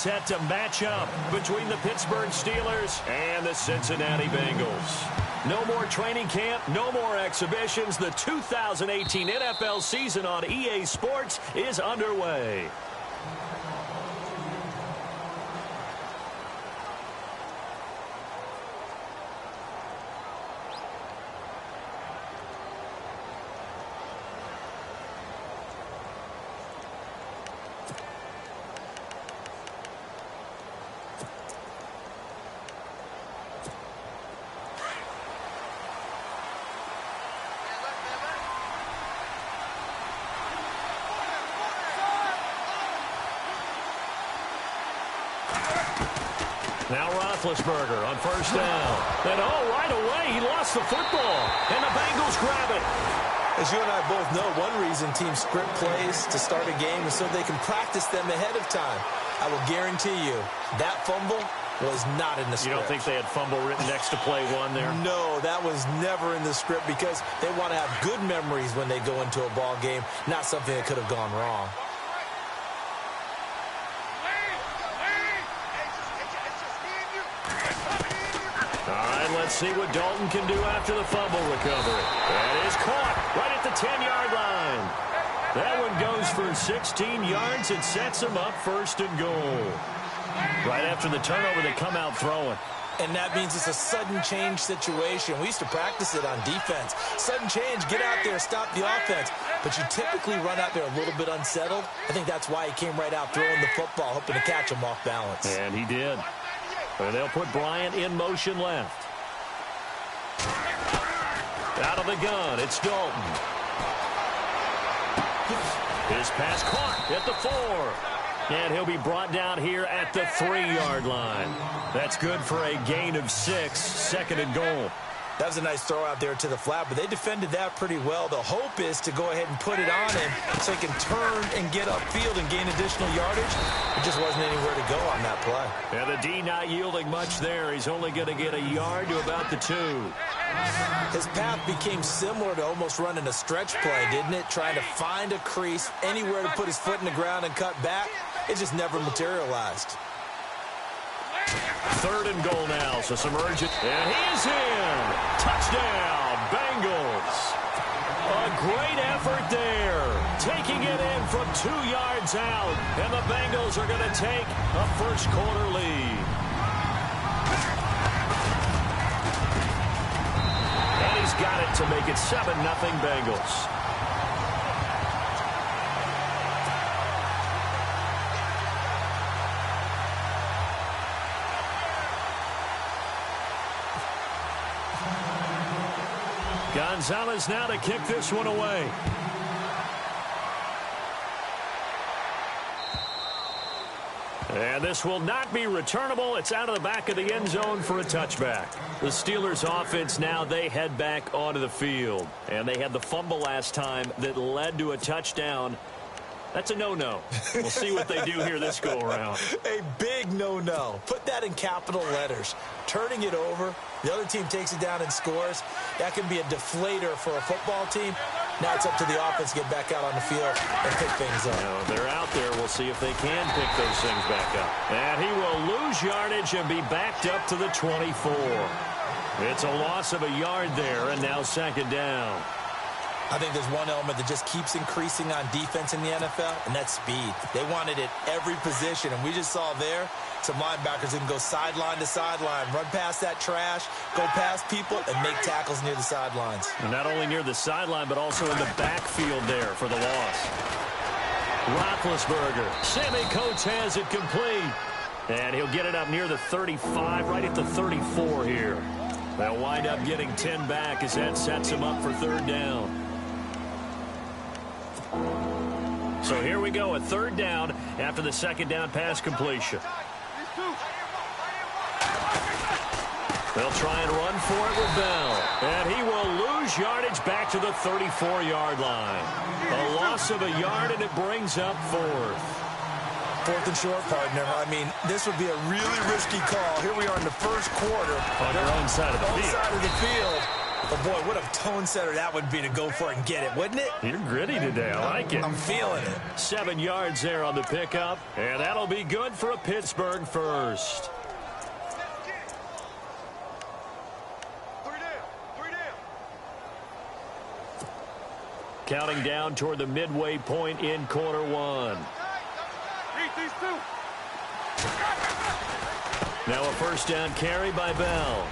set to match up between the Pittsburgh Steelers and the Cincinnati Bengals. No more training camp, no more exhibitions. The 2018 NFL season on EA Sports is underway. Now Roethlisberger on first down. And right away, he lost the football. And the Bengals grab it. As you and I both know, one reason teams script plays to start a game is so they can practice them ahead of time. I will guarantee you, that fumble was not in the script. You don't think they had fumble written next to play one there? No, that was never in the script because they want to have good memories when they go into a ball game, not something that could have gone wrong. Let's see what Dalton can do after the fumble recovery. That is caught right at the 10-yard line. That one goes for 16 yards and sets him up first and goal. Right after the turnover, they come out throwing. And that means it's a sudden change situation. We used to practice it on defense. Sudden change, get out there, stop the offense. But you typically run out there a little bit unsettled. I think that's why he came right out throwing the football, hoping to catch him off balance. And he did. And they'll put Bryant in motion left. Out of the gun, it's Dalton. His pass caught at the 4. And he'll be brought down here at the 3-yard line. That's good for a gain of 6, second and goal. That was a nice throw out there to the flat, but they defended that pretty well. The hope is to go ahead and put it on him so he can turn and get upfield and gain additional yardage. It just wasn't anywhere to go on that play. And the D not yielding much there. He's only going to get a yard to about the 2. His path became similar to almost running a stretch play, didn't it? Trying to find a crease, anywhere to put his foot in the ground and cut back. It just never materialized. 3rd and goal now, so some urgent. And he's in. Touchdown, Bengals. A great effort there. Taking it in from 2 yards out. And the Bengals are going to take a first-quarter lead. And he's got it to make it 7-0 Bengals. Gonzalez now to kick this one away. And this will not be returnable. It's out of the back of the end zone for a touchback. The Steelers offense now, they head back onto the field. And they had the fumble last time that led to a touchdown. That's a no-no. We'll see what they do here this go-around. A big no-no. Put that in capital letters. Turning it over, the other team takes it down and scores. That can be a deflator for a football team. Now it's up to the offense to get back out on the field and pick things up. They're out there. We'll see if they can pick those things back up. And he will lose yardage and be backed up to the 24. It's a loss of a yard there, and now 2nd down. I think there's one element that just keeps increasing on defense in the NFL, and that's speed. They want it at every position, and we just saw there some linebackers who can go sideline to sideline, run past that trash, go past people, and make tackles near the sidelines. And not only near the sideline, but also in the backfield there for the loss. Roethlisberger. Sammy Coates has it complete. And he'll get it up near the 35, right at the 34 here. They'll wind up getting 10 back as that sets him up for 3rd down. So here we go, a 3rd down after the 2nd down pass completion. They'll try and run for it with Bell. And he will lose yardage back to the 34-yard line. A loss of a yard, and it brings up 4th. 4th and short, partner. I mean, this would be a really risky call. Here we are in the first quarter. On your own side of the field. Side of the field. But, boy, what a tone setter that would be to go for it and get it, wouldn't it? You're gritty today. I like it. I'm feeling it. 7 yards there on the pickup, and that'll be good for a Pittsburgh first. Counting down toward the midway point in quarter one. Now a first down carry by Bell.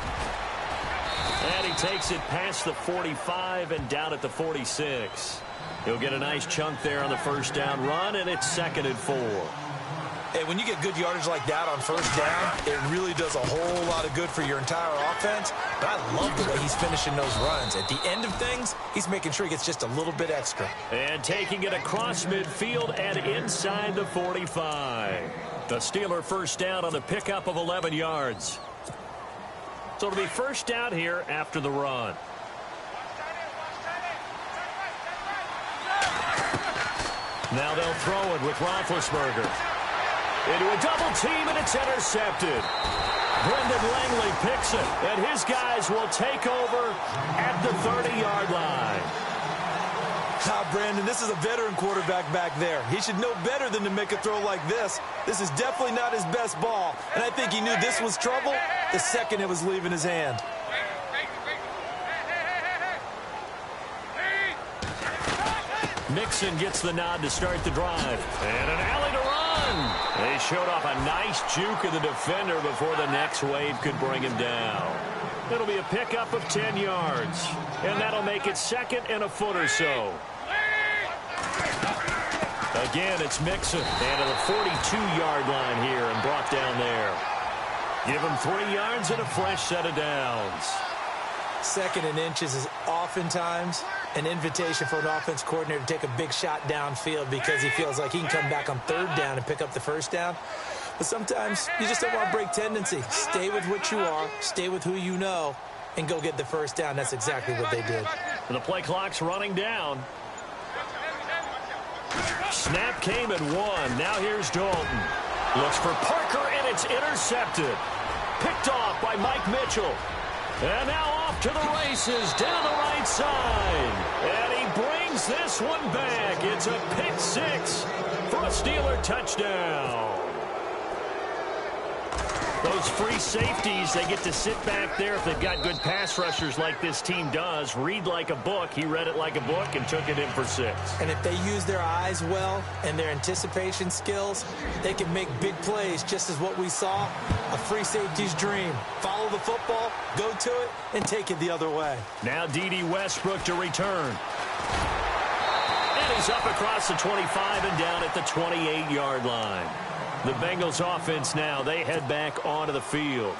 And he takes it past the 45 and down at the 46. He'll get a nice chunk there on the first down run, and it's 2nd and 4. Hey, when you get good yardage like that on first down, it really does a whole lot of good for your entire offense. But I love the way he's finishing those runs. At the end of things, he's making sure he gets just a little bit extra. And taking it across midfield and inside the 45. The Steeler first down on the pickup of 11 yards. So it'll be first down here after the run. Now they'll throw it with Roethlisberger. Into a double team, and it's intercepted. Brendan Langley picks it, and his guys will take over at the 30-yard line. Ah, Brandon, this is a veteran quarterback back there. He should know better than to make a throw like this. This is definitely not his best ball, and I think he knew this was trouble the second it was leaving his hand. Mixon gets the nod to start the drive. And an alley to run. They showed off a nice juke of the defender before the next wave could bring him down. It'll be a pickup of 10 yards. And that'll make it 2nd and a foot or so. Again, it's Mixon. And to the 42-yard line here and brought down there. Give him 3 yards and a fresh set of downs. 2nd and inches is oftentimes an invitation for an offense coordinator to take a big shot downfield because he feels like he can come back on 3rd down and pick up the first down. But sometimes you just don't want to break tendency. Stay with what you are, stay with who you know, and go get the first down. That's exactly what they did. The play clock's running down. Snap came at 1. Now here's Dalton. Looks for Parker, and it's intercepted. Picked off by Mike Mitchell. And now off to the races down the right side. And he brings this one back. It's a pick 6 for a Steeler touchdown. Those free safeties, they get to sit back there if they've got good pass rushers like this team does. Read like a book. He read it like a book and took it in for 6. And if they use their eyes well and their anticipation skills, they can make big plays, just as what we saw, a free safety's dream. Follow the football, go to it, and take it the other way. Now D.D. Westbrook to return. And he's up across the 25 and down at the 28-yard line. The Bengals offense now, they head back onto the field.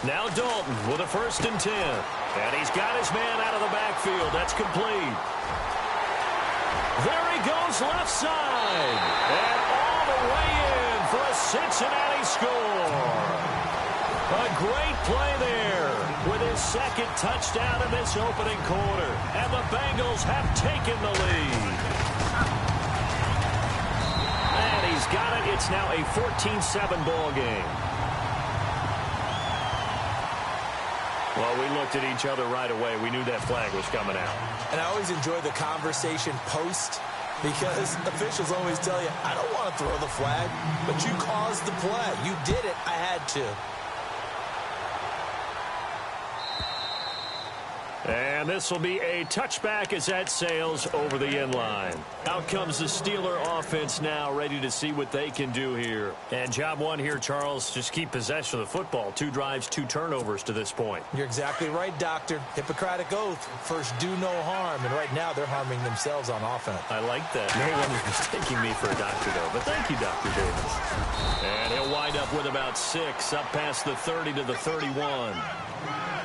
Now Dalton with a 1st and 10. And he's got his man out of the backfield. That's complete. There he goes left side. And all the way in for a Cincinnati score. A great play there with his 2nd touchdown in this opening quarter. And the Bengals have taken the lead. And he's got it. It's now a 14-7 ball game. Well, we looked at each other right away. We knew that flag was coming out. And I always enjoy the conversation post because officials always tell you, I don't want to throw the flag, but you caused the play. You did it. I had to. And this will be a touchback as that sails over the end line. Out comes the Steeler offense now, ready to see what they can do here. And job 1 here, Charles, just keep possession of the football. 2 drives, 2 turnovers to this point. You're exactly right, Doctor. Hippocratic oath. First, do no harm. And right now, they're harming themselves on offense. I like that. No one is mistaking me for a doctor, though. But thank you, Dr. Davis. And he'll wind up with about 6, up past the 30 to the 31.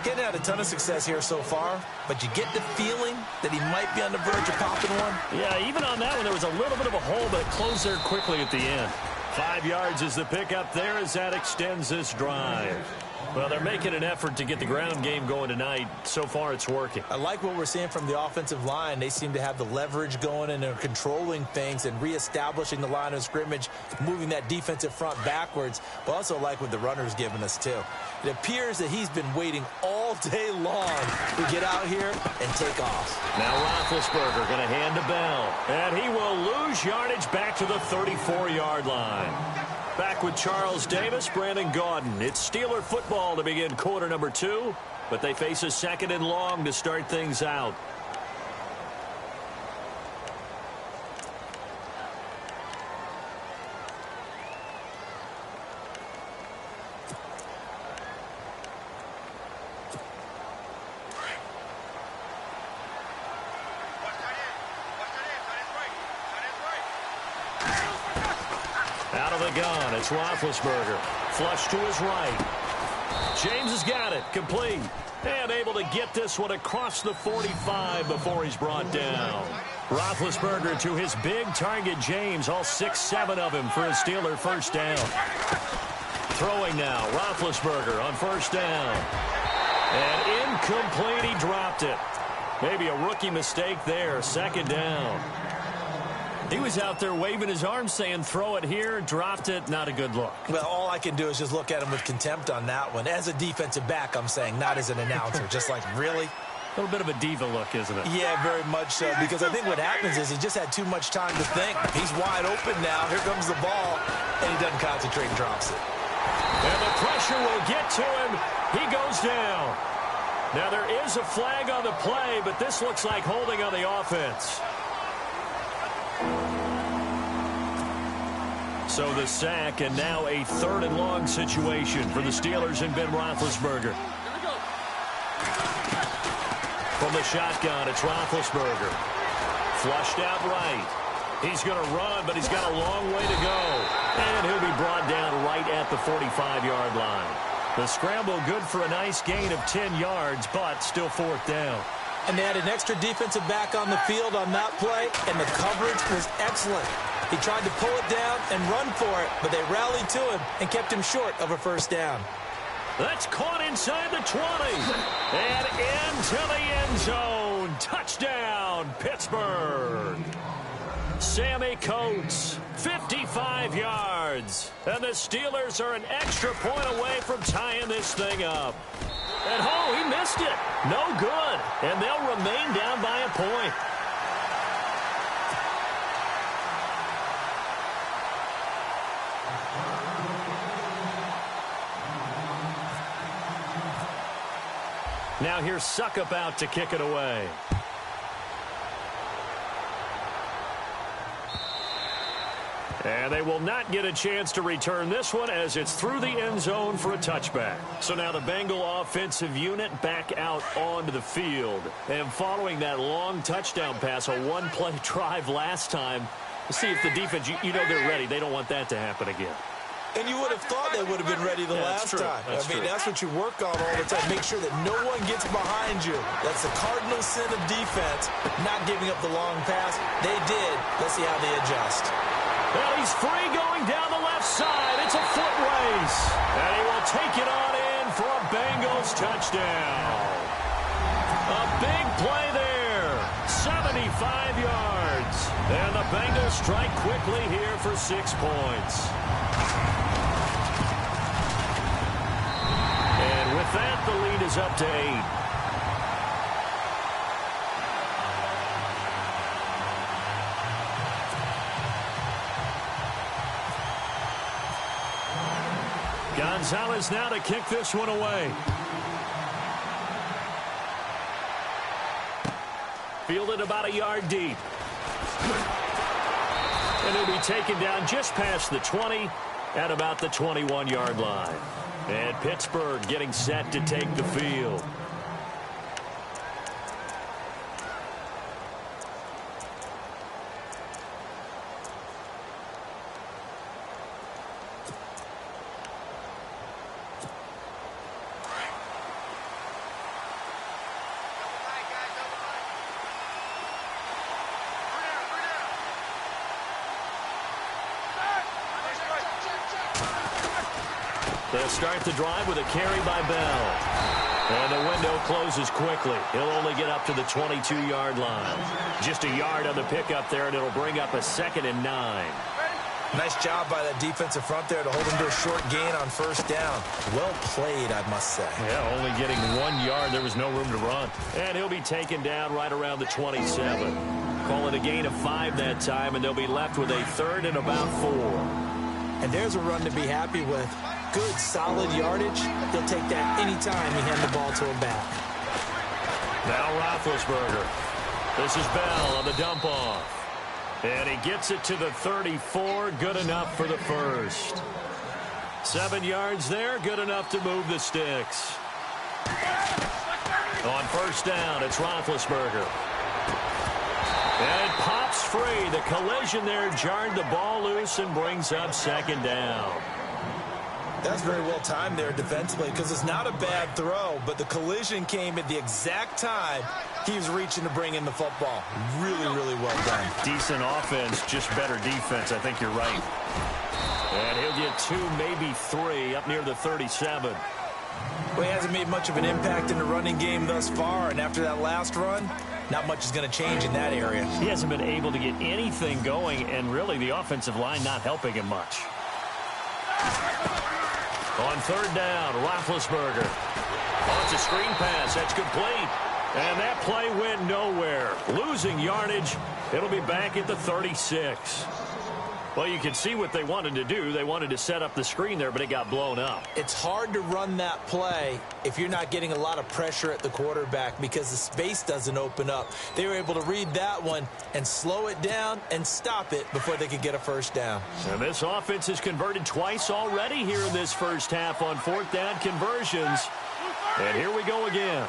Getting had a ton of success here so far, but you get the feeling that he might be on the verge of popping one. Yeah, even on that one, there was a little bit of a hole, but it closed there quickly at the end. 5 yards is the pickup there as that extends this drive. Well, they're making an effort to get the ground game going tonight. So far, it's working. I like what we're seeing from the offensive line. They seem to have the leverage going, and they're controlling things and reestablishing the line of scrimmage, moving that defensive front backwards. But also like what the runner's giving us, too. It appears that he's been waiting all day long to get out here and take off. Now Roethlisberger going to hand to Bell. And he will lose yardage back to the 34-yard line. Back with Charles Davis, Brandon Gaudin. It's Steeler football to begin quarter number 2, but they face a 2nd and long to start things out. Out of the gun, it's Roethlisberger. Flush to his right. James has got it, complete. And able to get this one across the 45 before he's brought down. Roethlisberger to his big target, James, all 6-7 of him for a Steeler first down. Throwing now, Roethlisberger on first down. And incomplete, he dropped it. Maybe a rookie mistake there, 2nd down. He was out there waving his arms saying, throw it here, dropped it, not a good look. Well, all I can do is just look at him with contempt on that one. As a defensive back, I'm saying, not as an announcer. Just like, really? A little bit of a diva look, isn't it? Yeah, very much so, because I think what happens is he just had too much time to think. He's wide open now. Here comes the ball, and he doesn't concentrate and drops it. And the pressure will get to him. He goes down. Now, there is a flag on the play, but this looks like holding on the offense. So the sack, and now a 3rd and long situation for the Steelers and Ben Roethlisberger. From the shotgun, it's Roethlisberger. Flushed out right. He's going to run, but he's got a long way to go. And he'll be brought down right at the 45-yard line. The scramble good for a nice gain of 10 yards, but still 4th down. And they had an extra defensive back on the field on that play, and the coverage was excellent. He tried to pull it down and run for it, but they rallied to him and kept him short of a first down. That's caught inside the 20. And into the end zone. Touchdown, Pittsburgh. Sammy Coates, 55 yards. And the Steelers are an extra point away from tying this thing up. And, oh, he missed it. No good. And they'll remain down by a point. Now here's Suckup out to kick it away. And they will not get a chance to return this one as it's through the end zone for a touchback. So now the Bengal offensive unit back out onto the field. And following that long touchdown pass, a one-play drive last time, let's see if the defense, you know they're ready. They don't want that to happen again. And you would have thought they would have been ready the last time. That's what you work on all the time. Make sure that no one gets behind you. That's the cardinal sin of defense, not giving up the long pass. They did. Let's see how they adjust. Well, he's free going down the left side. It's a foot race. And he will take it on in for a Bengals touchdown. A big play there. 75 yards. And the Bengals strike quickly here for 6 points. And with that, the lead is up to 8. Gonzalez now to kick this one away. Fielded about a yard deep. And he'll be taken down just past the 20 at about the 21-yard line. And Pittsburgh getting set to take the field. They'll They'll start the drive with a carry by Bell. And the window closes quickly. He'll only get up to the 22-yard line. Just a yard on the pickup there, and it'll bring up a 2nd and 9. Nice job by that defensive front there to hold him to a short gain on first down. Well played, I must say. Yeah, only getting 1 yard. There was no room to run. And he'll be taken down right around the 27. Call it a gain of 5 that time, and they'll be left with a 3rd and about 4. And there's a run to be happy with. Good, solid yardage. He'll take that anytime you hand the ball to him back. Now Roethlisberger. This is Bell on the dump-off. And he gets it to the 34. Good enough for the first. 7 yards there. Good enough to move the sticks. On first down, it's Roethlisberger. And it pops free. The collision there jarred the ball loose and brings up 2nd down. That's very well timed there defensively because it's not a bad throw, but the collision came at the exact time he was reaching to bring in the football. Really, really well done. Decent offense, just better defense. I think you're right. And he'll get 2, maybe 3 up near the 37. Well, he hasn't made much of an impact in the running game thus far, and after that last run, not much is going to change in that area. He hasn't been able to get anything going, and really the offensive line not helping him much. On third down, Roethlisberger. Oh, it's a screen pass. That's complete. And that play went nowhere. Losing yardage. It'll be back at the 36. Well, you can see what they wanted to do. They wanted to set up the screen there, but it got blown up. It's hard to run that play if you're not getting a lot of pressure at the quarterback because the space doesn't open up. They were able to read that one and slow it down and stop it before they could get a first down. And this offense has converted twice already here in this first half on 4th down conversions. And here we go again.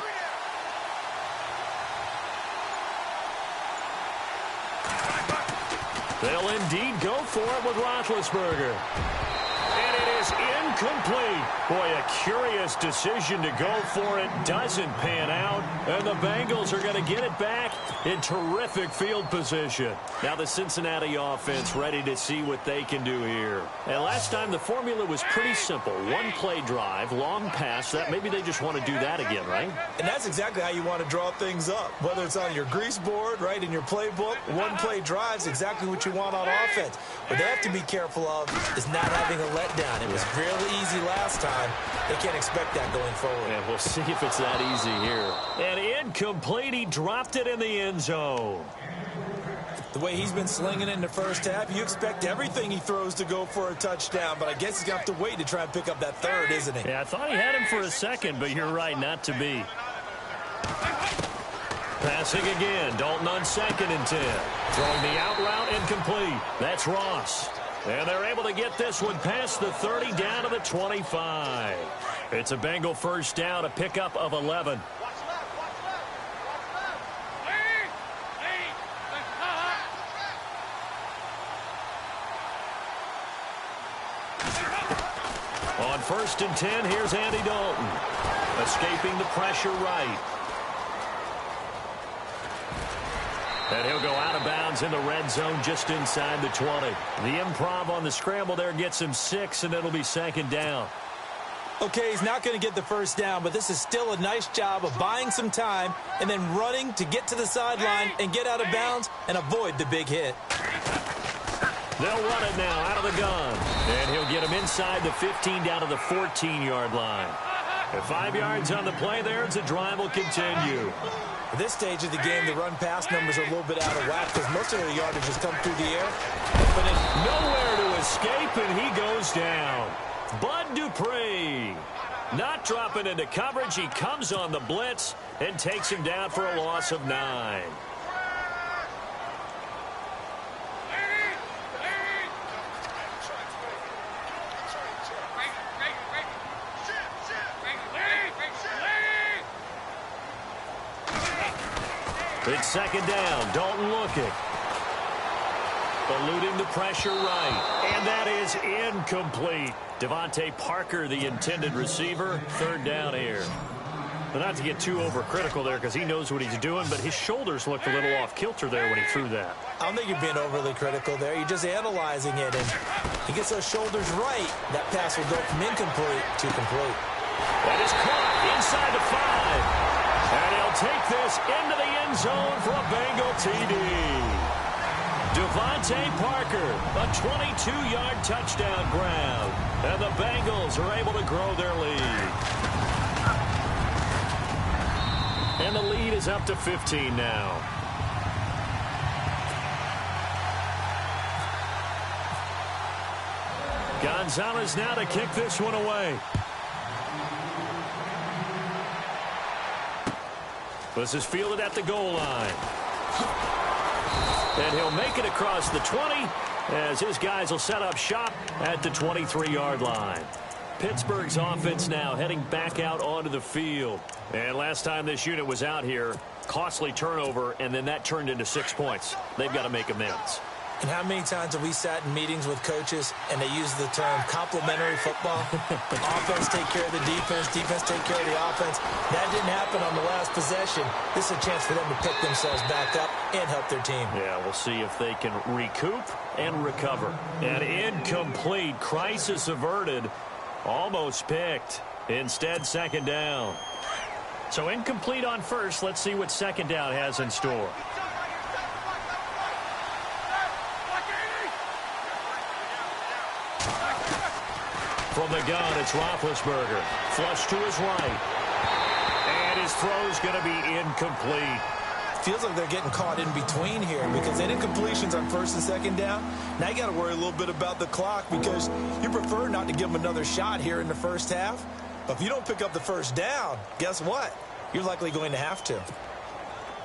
They'll indeed go for it with Roethlisberger. And it is incomplete. Boy, a curious decision to go for it. Doesn't pan out. And the Bengals are going to get it back in terrific field position. Now the Cincinnati offense ready to see what they can do here. And last time the formula was pretty simple. 1-play drive, long pass. That maybe they just want to do that again, right? And that's exactly how you want to draw things up. Whether it's on your grease board, right, in your playbook, 1-play drives exactly what you want on offense. What they have to be careful of is not having a letdown. It was fairly easy last time. They can't expect that going forward. And we'll see if it's that easy here. And incomplete. He dropped it in the end zone. The way he's been slinging it in the first half, you expect everything he throws to go for a touchdown, but I guess he's going to have to wait to try and pick up that third, isn't he? Yeah, I thought he had him for a second, but you're right, not to be. Passing again, Dalton on 2nd and 10. Throwing the out route incomplete. That's Ross. And they're able to get this one past the 30 down to the 25. It's a Bengal first down, a pickup of 11. On 1st and 10, here's Andy Dalton. Escaping the pressure right. And he'll go out of bounds in the red zone just inside the 20. The improv on the scramble there gets him 6, and it'll be 2nd down. Okay, he's not going to get the first down, but this is still a nice job of buying some time and then running to get to the sideline and get out of bounds and avoid the big hit. They'll run it now out of the gun. And he'll get him inside the 15 down to the 14-yard line. At 5 yards on the play there, the drive will continue. At this stage of the game, the run-pass numbers are a little bit out of whack because most of the yardage has come through the air. But nowhere to escape, and he goes down. Bud Dupree not dropping into coverage. He comes on the blitz and takes him down for a loss of 9. It's 2nd down. Dalton looking. Eluding the pressure right. And that is incomplete. Devontae Parker, the intended receiver. 3rd down here. Not to get too overcritical there because he knows what he's doing, but his shoulders looked a little off kilter there when he threw that. I don't think you're being overly critical there. You're just analyzing it, and he gets those shoulders right. That pass will go from incomplete to complete. That is caught inside the 5. And he'll take this into the end zone for a Bengal TD. Devontae Parker, a 22-yard touchdown grab. And the Bengals are able to grow their lead. And the lead is up to 15 now. Gonzalez now to kick this one away. This is fielded at the goal line. And he'll make it across the 20 as his guys will set up shop at the 23-yard line. Pittsburgh's offense now heading back out onto the field. And last time this unit was out here, costly turnover, and then that turned into 6 points. They've got to make amends. And how many times have we sat in meetings with coaches and they use the term complementary football? Offense take care of the defense, defense take care of the offense. That didn't happen on the last possession. This is a chance for them to pick themselves back up and help their team. Yeah, we'll see if they can recoup and recover. An incomplete, crisis averted, almost picked. Instead, second down. So incomplete on first. Let's see what second down has in store. From the gun, it's Roethlisberger. Flush to his right. And his throw's going to be incomplete. Feels like they're getting caught in between here because they did incompletions on first and second down. Now you got to worry a little bit about the clock because you prefer not to give them another shot here in the first half. But if you don't pick up the first down, guess what? You're likely going to have to.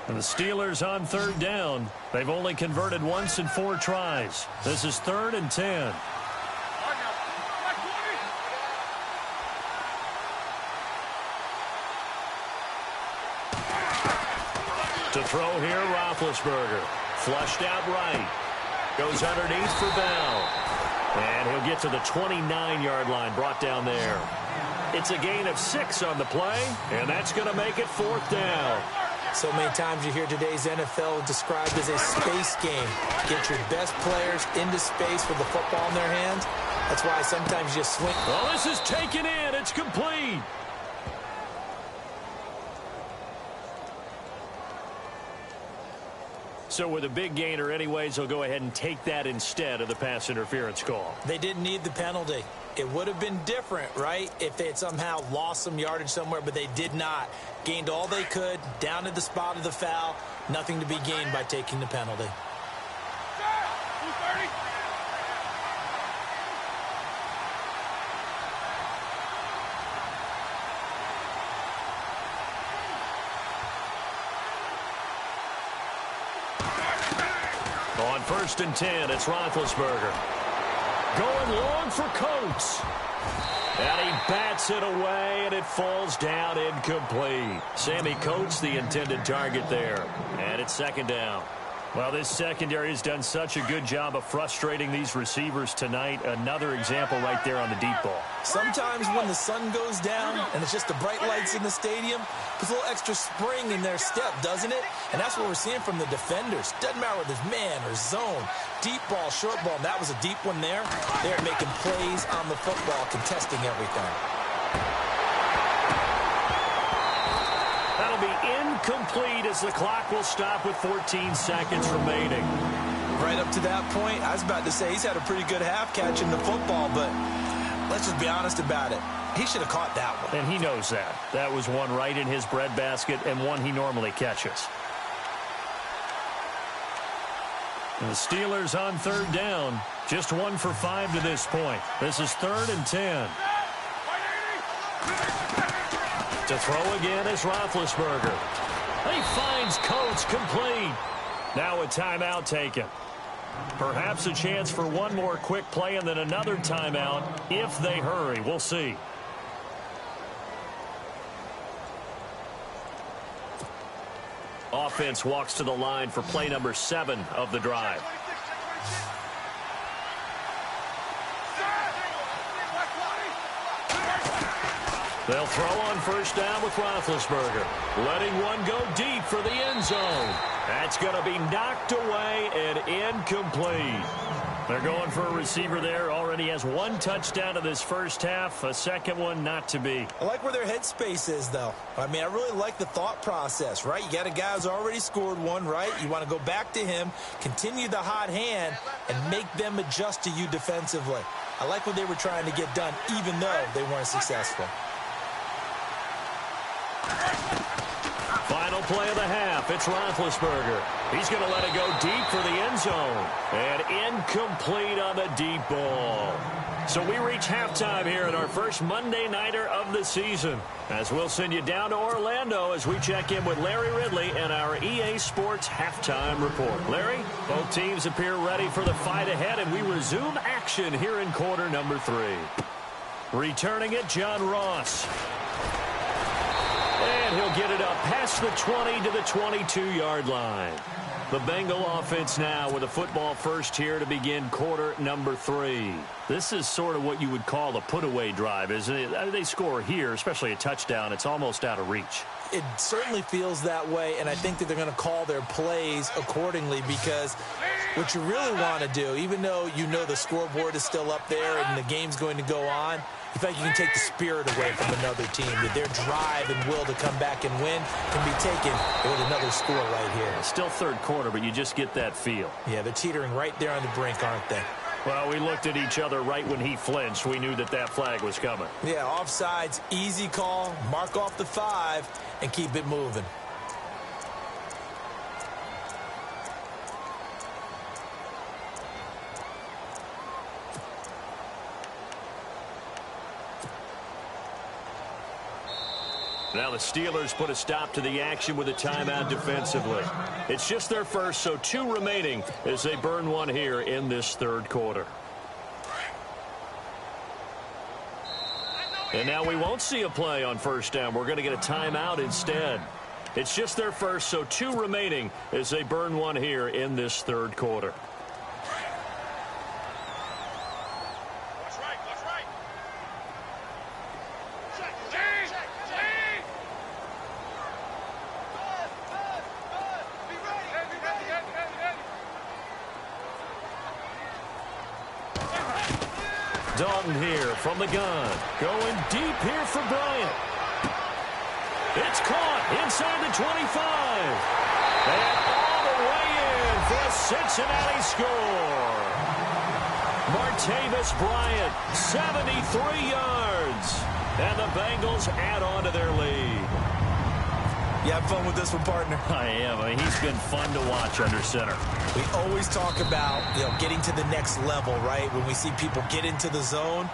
And the Steelers on third down. They've only converted once in 4 tries. This is 3rd and 10. To throw here, Roethlisberger. Flushed out right. Goes underneath for Bell. And he'll get to the 29-yard line, brought down there. It's a gain of 6 on the play, and that's going to make it 4th down. So many times you hear today's NFL described as a space game. Get your best players into space with the football in their hands. That's why sometimes you swing. Well, this is taken in. It's complete. So with a big gainer anyways, they'll go ahead and take that instead of the pass interference call. They didn't need the penalty. It would have been different, right, if they had somehow lost some yardage somewhere, but they did not. Gained all they could, down at the spot of the foul. Nothing to be gained by taking the penalty. On 1st and 10, it's Roethlisberger. Going long for Coates. And he bats it away, and it falls down incomplete. Sammy Coates, the intended target there. And it's second down. Well, this secondary has done such a good job of frustrating these receivers tonight. Another example right there on the deep ball. Sometimes when the sun goes down and it's just the bright lights in the stadium, puts a little extra spring in their step, doesn't it? And that's what we're seeing from the defenders. Doesn't matter whether it's man or zone. Deep ball, short ball. That was a deep one there. They're making plays on the football, contesting everything. That'll be incomplete as the clock will stop with 14 seconds remaining. Right up to that point, I was about to say he's had a pretty good half catching the football, but let's just be honest about it. He should have caught that one. And he knows that. That was one right in his breadbasket and one he normally catches. And the Steelers on third down. Just 1 for 5 to this point. This is 3rd and 10. To throw again is Roethlisberger. He finds Coates complete. Now a timeout taken. Perhaps a chance for one more quick play and then another timeout if they hurry. We'll see. Offense walks to the line for play number 7 of the drive. They'll throw on first down with Roethlisberger. Letting one go deep for the end zone. That's going to be knocked away and incomplete. They're going for a receiver there. Already has one touchdown in this first half. A second one not to be. I like where their headspace is, though. I mean, I really like the thought process, right? You got a guy who's already scored one, right? You want to go back to him, continue the hot hand, and make them adjust to you defensively. I like what they were trying to get done, even though they weren't successful. Final play of the half. It's Roethlisberger. He's going to let it go deep for the end zone. And incomplete on the deep ball. So we reach halftime here at our first Monday Nighter of the season. As we'll send you down to Orlando as we check in with Larry Ridley and our EA Sports Halftime Report. Larry, both teams appear ready for the fight ahead, and we resume action here in quarter number 3. Returning it, John Ross. And he'll get it up past the 20 to the 22-yard line. The Bengal offense now with a football first here to begin quarter number 3. This is sort of what you would call a put-away drive, isn't it? I mean, they score here, especially a touchdown. It's almost out of reach. It certainly feels that way, and I think that they're going to call their plays accordingly, because what you really want to do, even though you know the scoreboard is still up there and the game's going to go on, you think you can take the spirit away from another team, that their drive and will to come back and win can be taken with another score right here. Still third quarter, but you just get that feel. Yeah, they're teetering right there on the brink, aren't they? Well, we looked at each other right when he flinched. We knew that that flag was coming. Yeah, offsides, easy call, mark off the 5, and keep it moving. Now the Steelers put a stop to the action with a timeout defensively. It's just their first, so 2 remaining as they burn one here in this third quarter. And now we won't see a play on first down. We're going to get a timeout instead. It's just their first, so 2 remaining as they burn one here in this third quarter. Dalton here from the gun. Going deep here for Bryant. It's caught inside the 25. And all the way in for a Cincinnati score. Martavis Bryant, 73 yards. And the Bengals add on to their lead. You have fun with this one, partner? I am. I mean, he's been fun to watch under center. We always talk about, getting to the next level, right? When we see people get into the zone,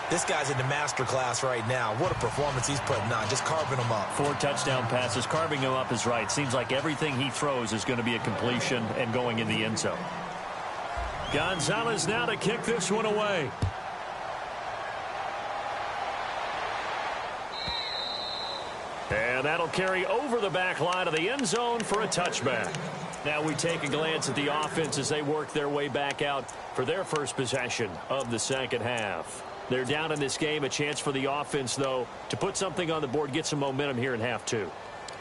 this guy's in the master class right now. What a performance he's putting on, just carving them up. 4 touchdown passes. Carving him up is right. Seems like everything he throws is going to be a completion and going in the end zone. Gonzalez now to kick this one away. And that'll carry over the back line of the end zone for a touchback. Now we take a glance at the offense as they work their way back out for their first possession of the second half. They're down in this game. A chance for the offense, though, to put something on the board, get some momentum here in half 2.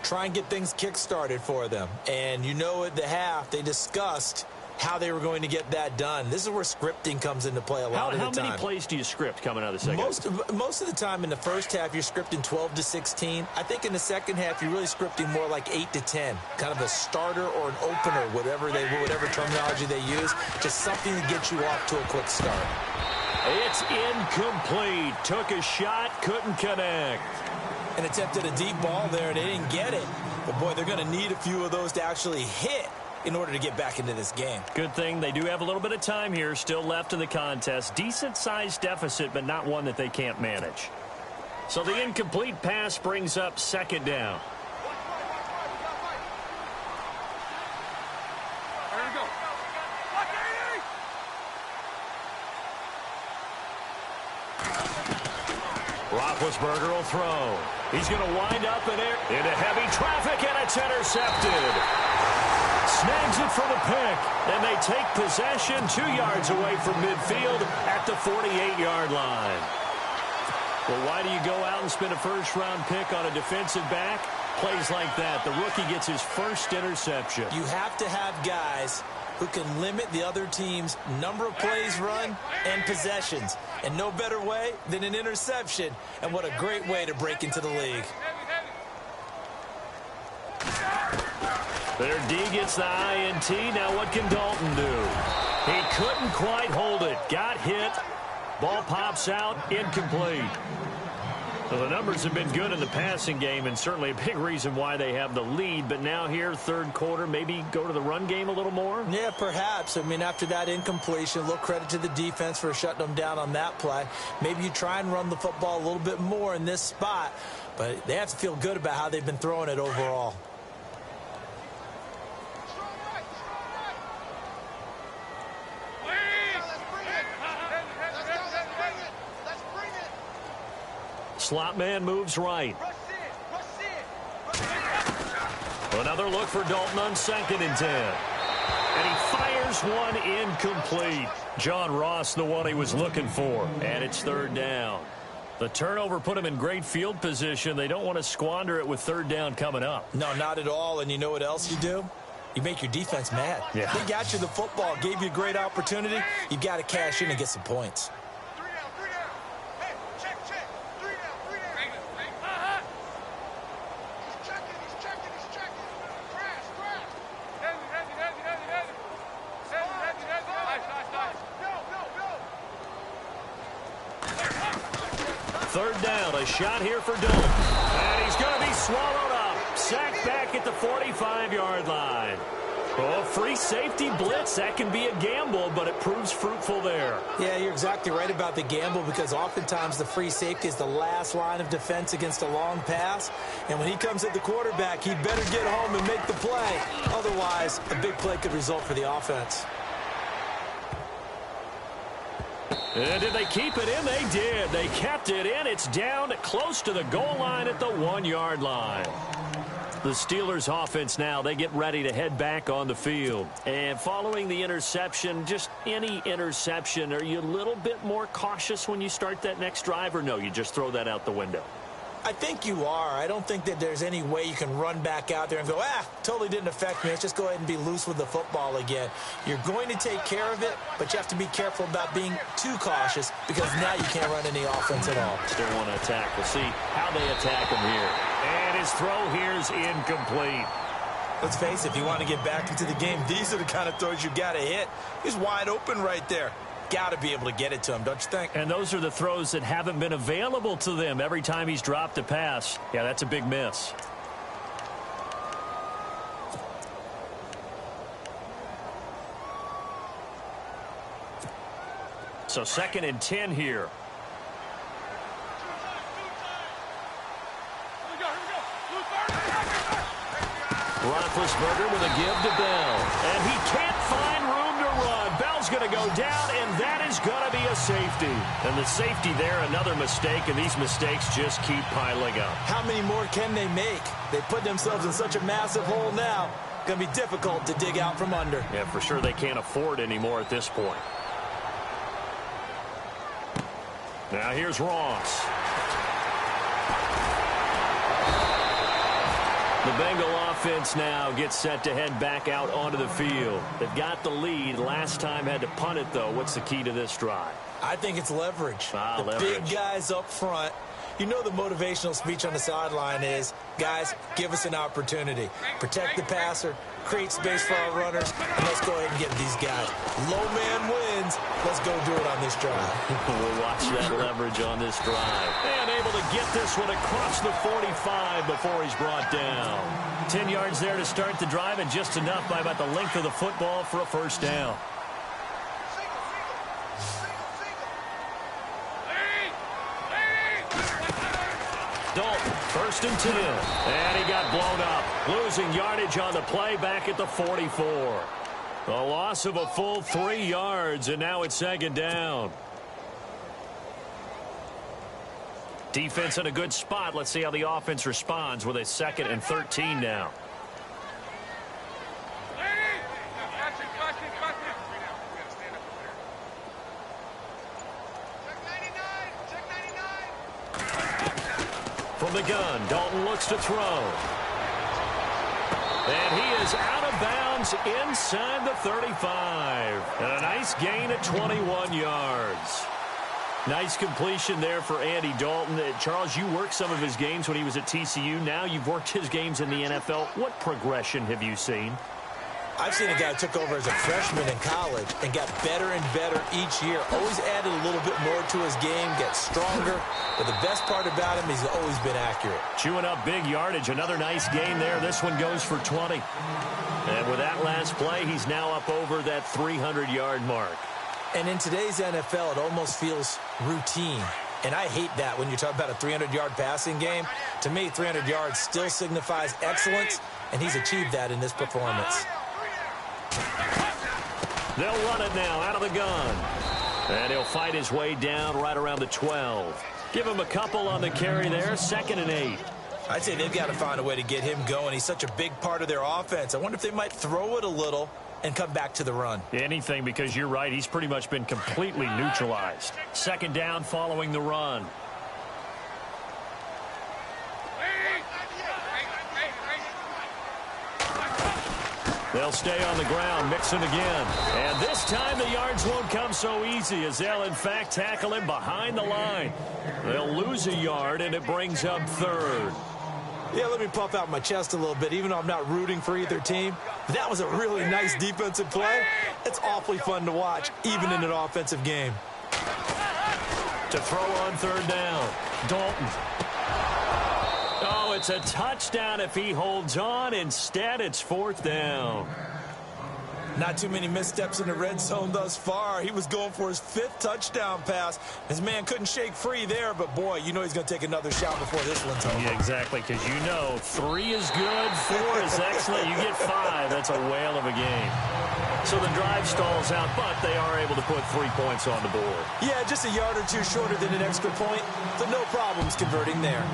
Try and get things kick-started for them. And at the half, they discussed how they were going to get that done. This is where scripting comes into play a lot of the time. How many plays do you script coming out of the second half? Most of the time in the first half, you're scripting 12 to 16. I think in the second half, you're really scripting more like 8 to 10. Kind of a starter or an opener, whatever terminology they use. Just something to get you off to a quick start. It's incomplete. Took a shot, couldn't connect. And attempted a deep ball there, and they didn't get it. But, boy, they're going to need a few of those to actually hit in order to get back into this game. Good thing they do have a little bit of time here still left in the contest. Decent-sized deficit, but not one that they can't manage. So the incomplete pass brings up second down. Roethlisberger will throw. He's going to wind up into heavy traffic, and it's intercepted. Snags it for the pick, and they take possession 2 yards away from midfield at the 48-yard line. Well, why do you go out and spend a first-round pick on a defensive back? Plays like that. The rookie gets his first interception. You have to have guys who can limit the other team's number of plays run and possessions. And no better way than an interception. And what a great way to break into the league. Their D gets the INT. Now what can Dalton do? He couldn't quite hold it. Got hit. Ball pops out. Incomplete. Well, the numbers have been good in the passing game, and certainly a big reason why they have the lead. But now here, third quarter, maybe go to the run game a little more? Yeah, perhaps. I mean, after that incompletion, a little credit to the defense for shutting them down on that play. Maybe you try and run the football a little bit more in this spot. But they have to feel good about how they've been throwing it overall. Slot man moves right. Another look for Dalton on 2nd and 10. And he fires one incomplete. John Ross, the one he was looking for. And it's 3rd down. The turnover put him in great field position. They don't want to squander it with 3rd down coming up. No, not at all. And you know what else you do? You make your defense mad. Yeah. They got you the football, gave you a great opportunity. You got to cash in and get some points. Third down, a shot here for Dalton. And he's going to be swallowed up. Sacked back at the 45-yard line. Oh, free safety blitz. That can be a gamble, but it proves fruitful there. Yeah, you're exactly right about the gamble because oftentimes the free safety is the last line of defense against a long pass. And when he comes at the quarterback, he'd better get home and make the play. Otherwise, a big play could result for the offense. And did they keep it in? They did. They kept it in. It's down close to the goal line at the 1-yard line. The Steelers offense now, they get ready to head back on the field. And following the interception, just any interception, are you a little bit more cautious when you start that next drive, or no, you just throw that out the window? I think you are. I don't think that there's any way you can run back out there and go, totally didn't affect me. Let's just go ahead and be loose with the football again. You're going to take care of it, but you have to be careful about being too cautious because now you can't run any offense at all. Still want to attack. We'll see how they attack him here. And his throw here is incomplete. Let's face it, if you want to get back into the game, these are the kind of throws you got to hit. He's wide open right there. Got to be able to get it to him, don't you think? And those are the throws that haven't been available to them every time he's dropped a pass. Yeah, that's a big miss. So 2nd and 10 here. Roethlisberger with a give to Bell. And he can't find room to run. Bell's going to go down, and that is going to be a safety. And the safety there, another mistake, and these mistakes just keep piling up. How many more can they make? They put themselves in such a massive hole now. Going to be difficult to dig out from under. Yeah, for sure they can't afford anymore at this point. Now here's Ross. The Bengal offense now gets set to head back out onto the field. They've got the lead. Last time had to punt it, though. What's the key to this drive? I think it's leverage. Leverage. Big guys up front. You know the motivational speech on the sideline is, guys, give us an opportunity. Protect the passer, create space for our runners, and let's go ahead and get these guys. Low man wins. Let's go do it on this drive. We'll watch that leverage on this drive. And able to get this one across the 45 before he's brought down. 10 yards there to start the drive, and just enough by about the length of the football for a first down. Dalton, 1st and 10. And he got blown up. Losing yardage on the play back at the 44. A loss of a full 3 yards, and now it's 2nd down. Defense in a good spot. Let's see how the offense responds with a 2nd and 13 now. From the gun, Dalton looks to throw. And he is out of bounds inside the 35. And a nice gain at 21 yards. Nice completion there for Andy Dalton. Charles, you worked some of his games when he was at TCU. Now you've worked his games in the NFL. What progression have you seen? I've seen a guy who took over as a freshman in college and got better and better each year. Always added a little bit more to his game, gets stronger. But the best part about him is he's always been accurate. Chewing up big yardage. Another nice gain there. This one goes for 20. And with that last play, he's now up over that 300-yard mark. And in today's NFL, it almost feels routine. And I hate that when you talk about a 300-yard passing game. To me, 300 yards still signifies excellence, and he's achieved that in this performance. They'll run it now out of the gun. And he'll fight his way down right around the 12. Give him a couple on the carry there. 2nd and 8. I'd say they've got to find a way to get him going. He's such a big part of their offense. I wonder if they might throw it a little and come back to the run. Anything, because you're right. He's pretty much been completely neutralized. 2nd down following the run. They'll stay on the ground, mixing again. And this time the yards won't come so easy as they'll, in fact, tackle him behind the line. They'll lose a yard, and it brings up 3rd. Yeah, let me puff out my chest a little bit, even though I'm not rooting for either team. That was a really nice defensive play. It's awfully fun to watch, even in an offensive game. To throw on 3rd down, Dalton. Oh, it's a touchdown if he holds on. Instead, it's 4th down. Not too many missteps in the red zone thus far. He was going for his 5th touchdown pass. His man couldn't shake free there, but boy, you know he's going to take another shot before this one's over. Yeah, exactly, because you know 3 is good, 4 is excellent. You get 5, that's a whale of a game. So the drive stalls out, but they are able to put 3 points on the board. Yeah, just a yard or two shorter than an extra point, so no problems converting there.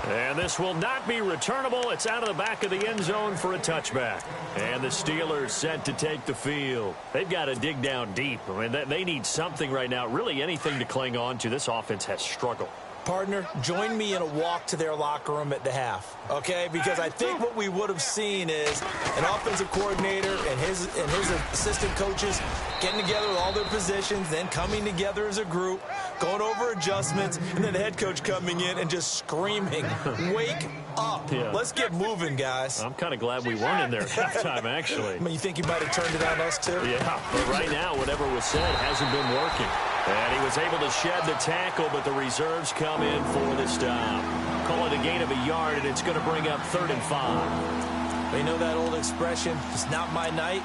And this will not be returnable. It's out of the back of the end zone for a touchback. And the Steelers set to take the field. They've got to dig down deep. I mean, they need something right now, really anything to cling on to. This offense has struggled. Partner, join me in a walk to their locker room at the half, okay? Because I think what we would have seen is an offensive coordinator and his assistant coaches getting together with all their positions, then coming together as a group, going over adjustments, and then the head coach coming in and just screaming, wake up. Yeah. Let's get moving, guys. I'm kind of glad we weren't in there at halftime, actually. I mean, you think you might have turned it on us, too? Yeah, but right now, whatever was said hasn't been working. And he was able to shed the tackle, but the reserves come in for the stop. Call it a gain of a yard, and it's going to bring up 3rd and 5. You know that old expression, it's not my night?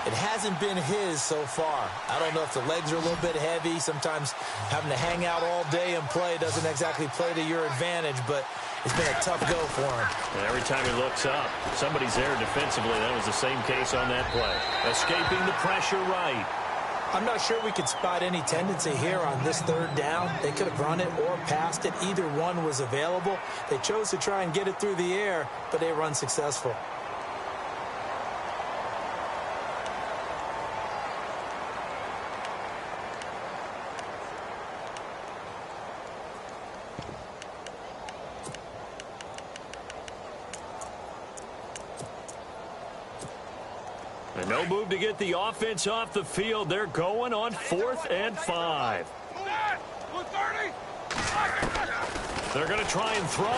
It hasn't been his so far. I don't know if the legs are a little bit heavy. Sometimes having to hang out all day and play doesn't exactly play to your advantage, but it's been a tough go for him. And every time he looks up, somebody's there defensively. That was the same case on that play. Escaping the pressure right. I'm not sure we could spot any tendency here on this 3rd down. They could have run it or passed it. Either one was available. They chose to try and get it through the air, but they were unsuccessful. And no move to get the offense off the field. They're going on 4th and 5. They're going to try and throw.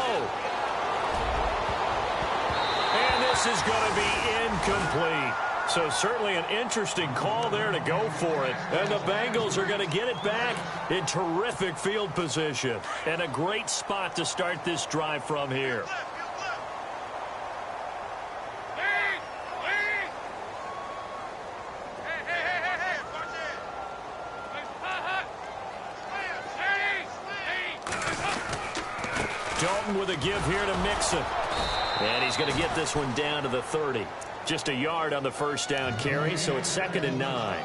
And this is going to be incomplete. So certainly an interesting call there to go for it. And the Bengals are going to get it back in terrific field position. And a great spot to start this drive from here. Dalton with a give here to Mixon. And he's going to get this one down to the 30. Just a yard on the 1st down carry, so it's 2nd and 9.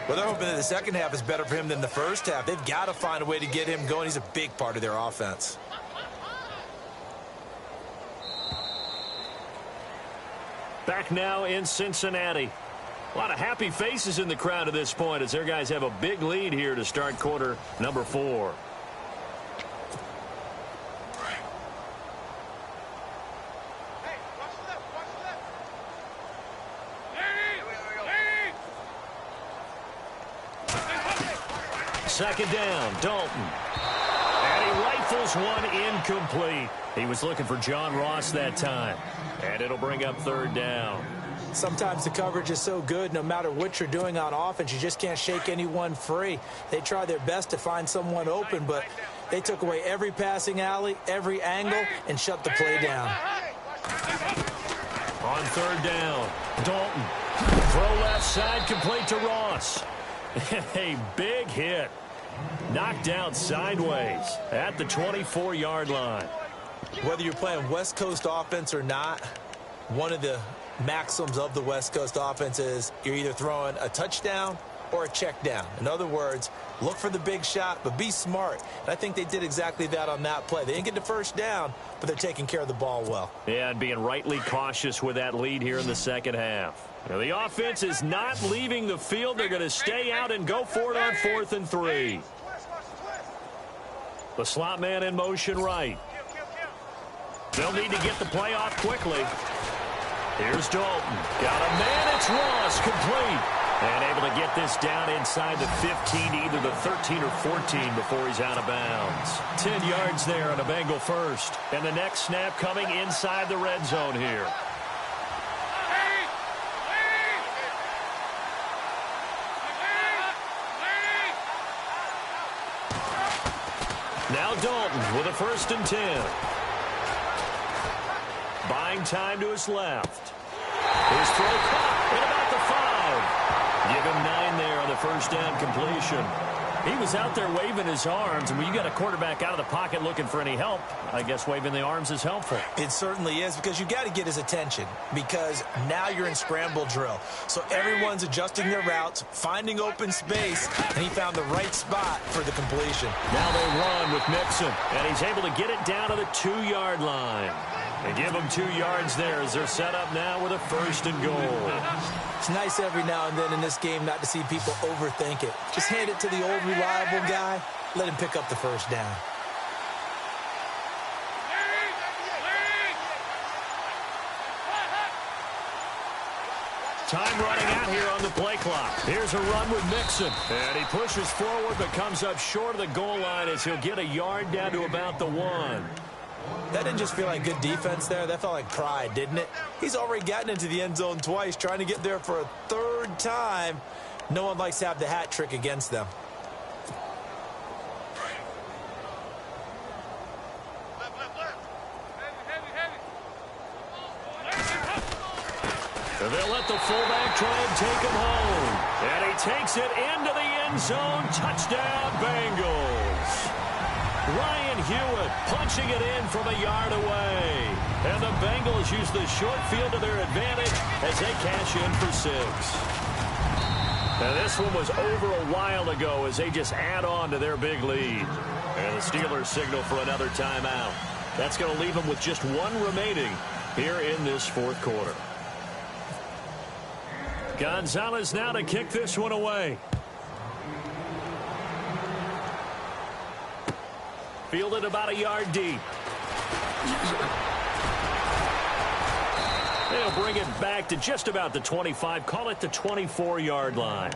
Well, they're hoping that the second half is better for him than the first half. They've got to find a way to get him going. He's a big part of their offense. Back now in Cincinnati. A lot of happy faces in the crowd at this point as their guys have a big lead here to start quarter number 4. Second down, Dalton. And he rifles one incomplete. He was looking for John Ross that time. And it'll bring up third down. Sometimes the coverage is so good, no matter what you're doing on offense, you just can't shake anyone free. They try their best to find someone open, but they took away every passing alley, every angle, and shut the play down. On third down, Dalton. Throw left side, complete to Ross. A big hit. Knocked down sideways at the 24-yard line. Whether you're playing West Coast offense or not, one of the maxims of the West Coast offense is you're either throwing a touchdown or a check down. In other words, look for the big shot, but be smart. And I think they did exactly that on that play. They didn't get the first down, but they're taking care of the ball well. Yeah, and being rightly cautious with that lead here in the second half. Now, the offense is not leaving the field. They're going to stay out and go for it on 4th and 3. The slot man in motion right. They'll need to get the play off quickly. Here's Dalton. Got a man. It's Ross. Complete. And able to get this down inside the 15, either the 13 or 14 before he's out of bounds. 10 yards there on a Bengal first. And the next snap coming inside the red zone here. Now Dalton with a 1st and 10. Buying time to his left. His throw caught at about the 5. Give him 9 there on the first down completion. He was out there waving his arms, and when you got a quarterback out of the pocket looking for any help, I guess waving the arms is helpful. It certainly is, because you got to get his attention, because now you're in scramble drill. So everyone's adjusting their routes, finding open space, and he found the right spot for the completion. Now they run with Mixon, and he's able to get it down to the 2-yard line. They give him 2 yards there as they're set up now with a 1st and goal. It's nice every now and then in this game not to see people overthink it. Just hand it to the old reliable guy. Let him pick up the first down. Time running out here on the play clock. Here's a run with Mixon. And he pushes forward but comes up short of the goal line as he'll get a yard down to about the 1. That didn't just feel like good defense there. That felt like pride, didn't it? He's already gotten into the end zone twice, trying to get there for a 3rd time. No one likes to have the hat trick against them. They'll let the fullback try and take him home. And he takes it into the end zone. Touchdown, Bengals. Ryan Hewitt punching it in from a yard away. And the Bengals use the short field to their advantage as they cash in for 6. Now this one was over a while ago as they just add on to their big lead. And the Steelers signal for another timeout. That's going to leave them with just 1 remaining here in this 4th quarter. Gonzalez now to kick this one away. Fielded about a yard deep. They'll bring it back to just about the 25. Call it the 24-yard line.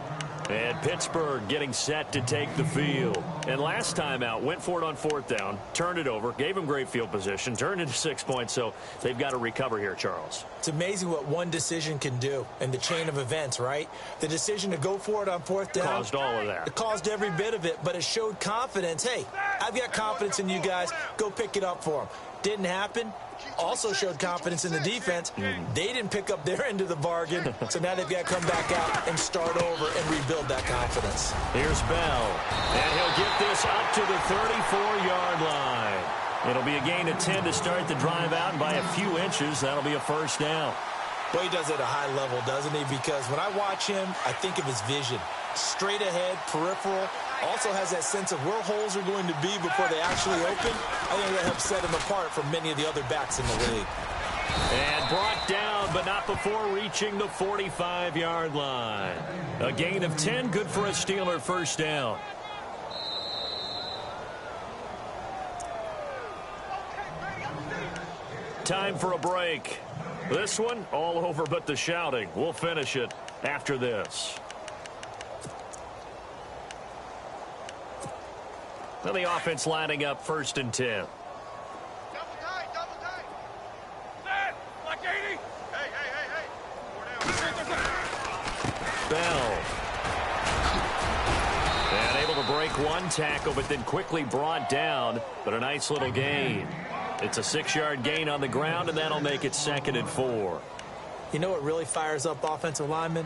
And Pittsburgh getting set to take the field. And last time out, went for it on 4th down, turned it over, gave him great field position, turned into 6 points, so they've got to recover here, Charles. It's amazing what one decision can do in the chain of events, right? The decision to go for it on 4th down. Caused all of that. It caused every bit of it, but it showed confidence. Hey, I've got confidence in you guys. Go pick it up for them. Didn't happen. Also showed confidence in the defense. They didn't pick up their end of the bargain, so now they've got to come back out and start over and rebuild that confidence. Here's Bell, and he'll get this up to the 34-yard line. It'll be a gain of 10 to start the drive out, and by a few inches, that'll be a 1st down. Well, he does it at a high level, doesn't he? Because when I watch him, I think of his vision. Straight ahead, peripheral. Also has that sense of where holes are going to be before they actually open. I think that helps set him apart from many of the other backs in the league. And brought down, but not before reaching the 45-yard line. A gain of 10, good for a Steeler first down. Time for a break. This one, all over but the shouting. We'll finish it after this. Then the offense lining up 1st and 10. Double tight. Set. Like 80. Hey. 4 down. Bell. And able to break one tackle, but then quickly brought down. But a nice little gain. It's a 6-yard gain on the ground, and that'll make it 2nd and 4. You know what really fires up offensive linemen?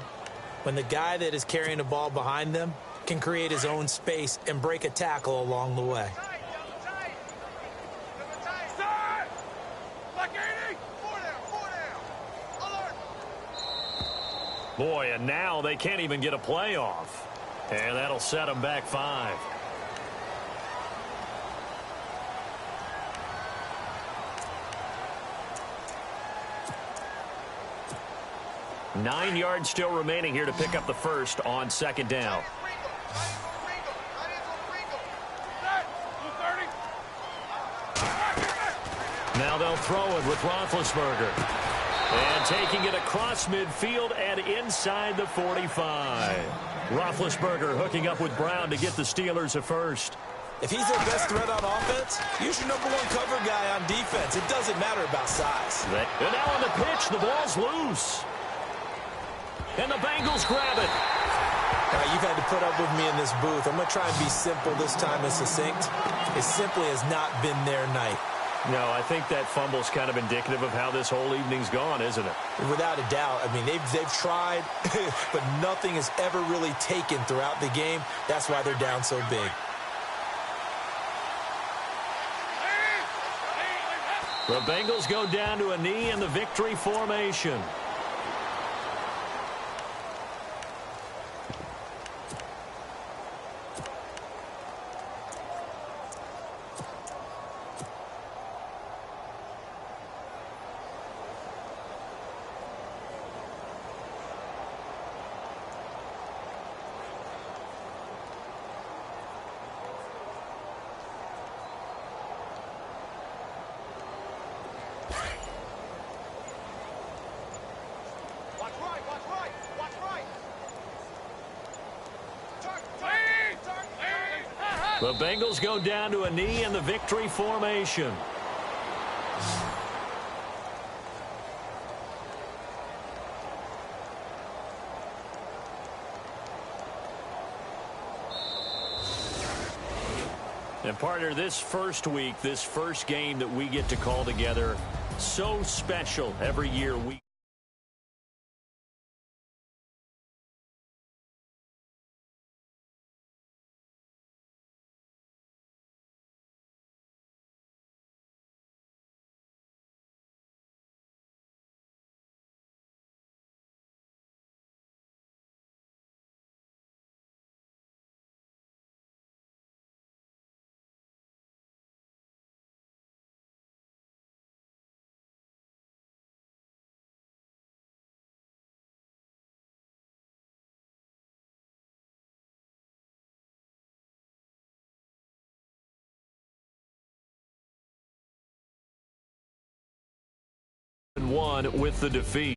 When the guy that is carrying the ball behind them can create his own space and break a tackle along the way. Boy, and now they can't even get a play off. And that'll set them back 5. Nine yards still remaining here to pick up the first on 2nd down. Now they'll throw it with Roethlisberger. And taking it across midfield and inside the 45. Roethlisberger hooking up with Brown to get the Steelers a first. If he's their best threat on offense, use your #1 cover guy on defense. It doesn't matter about size. And now on the pitch, the ball's loose. And the Bengals grab it. You've had to put up with me in this booth. I'm going to try and be simple this time and succinct. It simply has not been their night. No, I think that fumble's kind of indicative of how this whole evening's gone, isn't it? Without a doubt. I mean, they've tried, but nothing is ever really taken throughout the game. That's why they're down so big. The Bengals go down to a knee in the victory formation. The Bengals go down to a knee in the victory formation. And partner, this first week, this first game that we get to call together, so special every year. Won with the defeat.